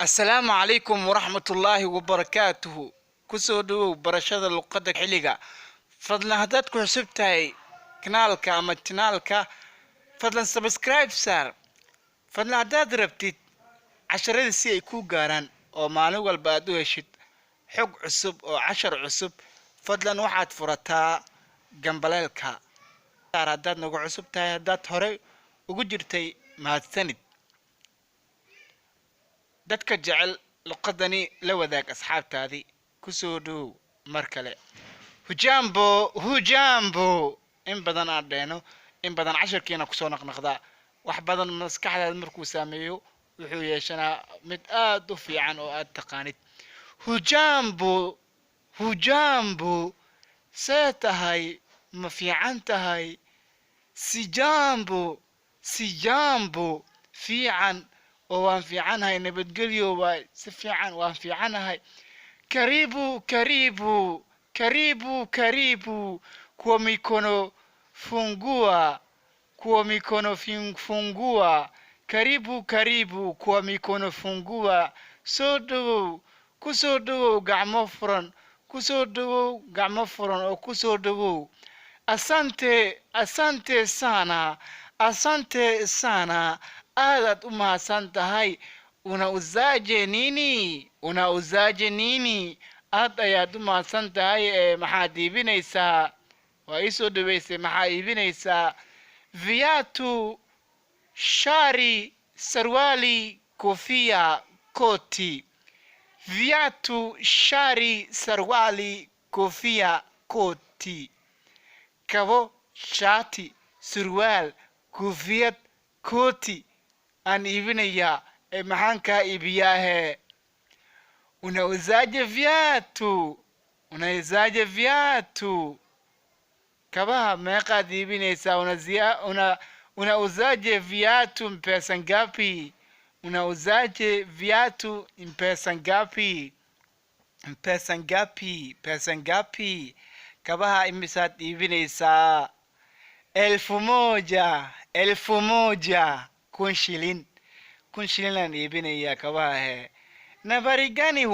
السلام عليكم ورحمة الله وبركاته. كسودو برشاد اللقدة حلقة فضلا هداتكو حسبتاي كنالكا أما تنالكا فضلا سبسكرايب سار فضلا هداد ربتيد عشرة سي يكو قاران أو مانو البادو هشد حق عصب أو 10 عصب فضلا واحد فرطا جنباليلكا هداد نوغو عصبتاي هداد هوري وقجرتاي مهاتساند dadka jecel luqadani la wadaag asxaabtaadii ku soo dhow mar kale hujambo in badan aan dheeno in badan casharkiina kusoo naqnaqdaa wax badan maskaxdaada markuu saameeyo wuxuu yeeshanaa mid aad u fiican oo aad taqaanid hujambo see tahay ma fiican tahay sijambo fiican oo waan fiicanahay nabadgelyo waay si fiican waan fiicanahay karibu kwa mikono fungua karibu kwa mikono fungua soo dhawow kusoo dhawow gacmo furan oo kusoo dhawow asante sana aadaad u mahadsan tahay unauzaje nini aad ayaad u mahadsan tahay maxaad iibinaysaa waa ii soo dhaweysay maxaa iibinaysaa viatu shari sarwali kofia koti viatu shari sarwali kofia koti kabo shati surwaal kofiyad koti aan iibinayaa maxaan kaa iibiyaahe unauzaje viatu kabaha meeqaad iibinaysaa unauzaje viatu mpesa ngapi pesa ngapi kabaha imisaad iibinaysaa 1000 kun shilin aan iibinayaa kabaha nambari gani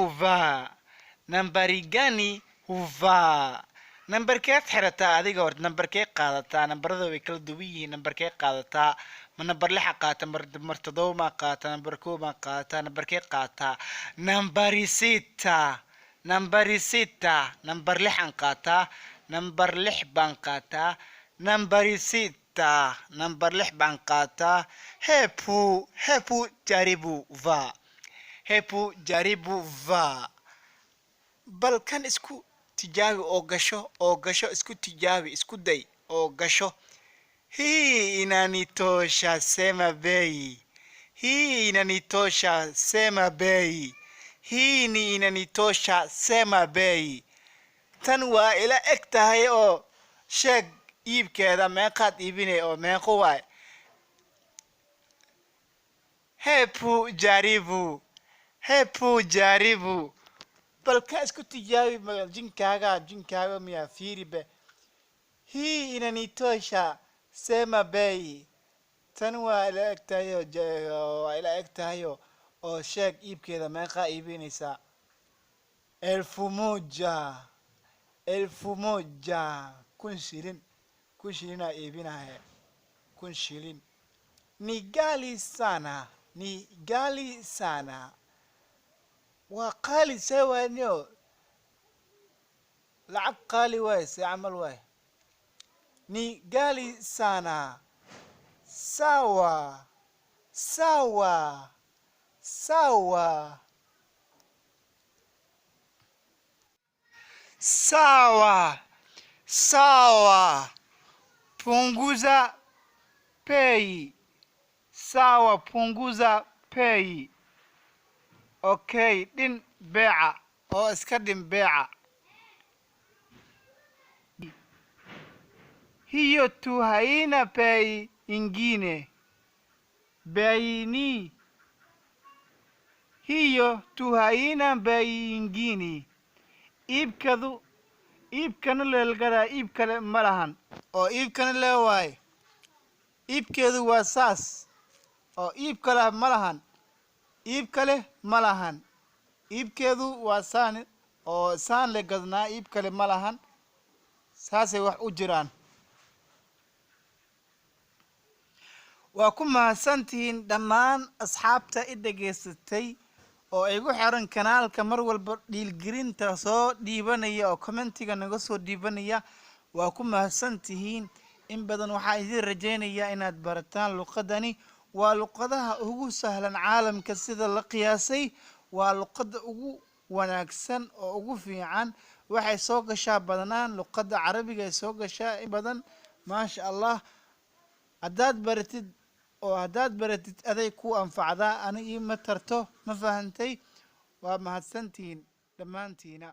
huvaa nambarkeed xirataa adiga horta nambarkee qaadataa nambarada way kala duwan yihiin nambarkee qaadataa ma nambar 6 qaata mar 7 ma qaata nambar 1 ma qaata nambarkee qaata nambari 6 nambar 6 aan qaataa nambar 6 baan qaataa nambari 6 nambar 6 baan qaataa hepu jaribu va bal kan isku tijaabi oo gasho isku tijaabi isku day oo gasho hii inanitosha sema bei tan waa ila eg tahay oo sheeg iibkeeda meeqaad iibinay oo meeqo waay hepu jaribu bal ka isku tijaabi jinkaaga miyaa fiiribe hii inanitosha sema bei tan waa ila eg tahay oo sheeg iibkeeda meeqaa iibinaysaa 1000 kun shilin iibinahay 1000 shilin ni gali sana waa qaali sewanyo lacag qaali waay si camal waay ni gali sana sawa punguza pay okay din beeca oo iska dhin beeca hiyo tu haina pay ingine beini hiyo tu haina pay ingine iibkana leelgadaa iib kale ma lahan oo iibkana leewaay iibkeedu waa saas oo iib kale ma lahan iib kale ma lahan iibkeedu waa saan oo saan le gadnaa iib kale ma lahan saasay wax u jiraan waa ku mahadsantihiin dhammaan asxaabta i dhageysatay oo igu xiran kanaalka mar walba dhiilgelinta soo dhiibanaya oo commentiga naga soo dhiibanaya waa ku mahadsantihiin in badan waxaa idin rajaynayaa inaad barataan luqadani waa luqadaha ugu sahlan caalamka sida la qiyaasay waa luqada ugu wanaagsan oo ugu fiican waxay soo gashaa badanaan luqada carabiga ay soo gashaa in badan maasha allah haddaad baratid oo haddaad baratid aday ku anfacdaa aniga ma tarto ma fahantay waa mahadsantihiin dhammaantiina